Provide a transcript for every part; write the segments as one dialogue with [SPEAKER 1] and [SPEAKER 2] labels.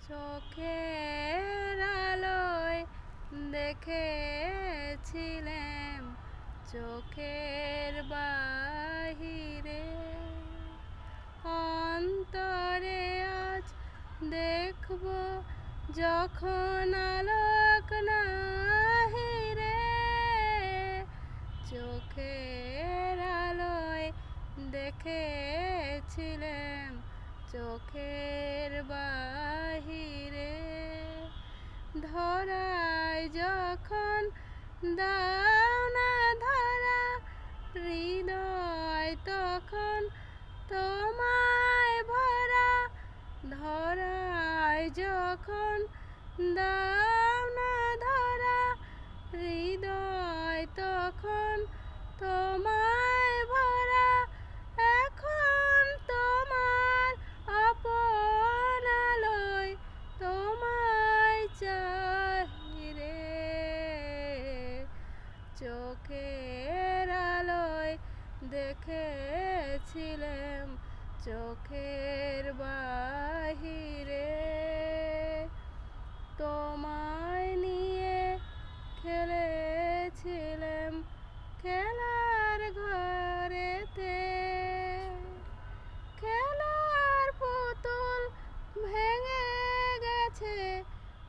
[SPEAKER 1] চোখের আলোয় দেখেছিলাম চোখের বাহিরে, অন্তরে আজ দেখব যখন আলোক নাহি রে। চোখের আলোয় দেখেছিলাম চোখের বাহিরে, ধরায় যখন দাও না ধরা হৃদয় তখন তোমায় ভরা। ধরায় যখন দাও না ধরা হৃদয় তখন তোমায় ভরা। এখন তোমার আপন আলোয় তোমায় চাই রে। চোখের আলোয় দেখেছিলাম চোখের বাহিরে, তোমায় নিয়ে খেলেছিলাম খেলার ঘরেতে। খেলার পুতুল ভেঙে গেছে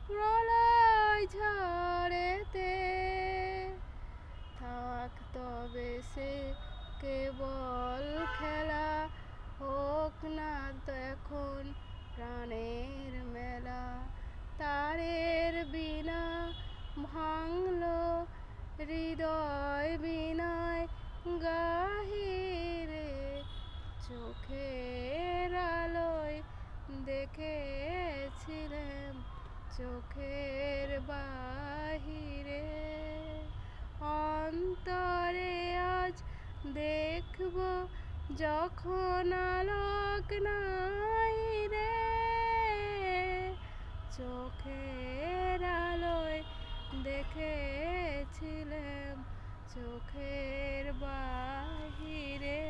[SPEAKER 1] প্রলয় ঝড়েতে, থাক তবে সে কেবল খেলা, হোক না এখন প্রাণের মেলা। তারের বীণা ভাঙল হৃদয় বীণায় গাহিরে। চোখের আলোয় দেখেছিলাম চোখের বাহিরে, অন্তরে আজ দেখব যখন আলোক নাই রে। চোখের আলোয় দেখেছিলাম চোখের বাহিরে।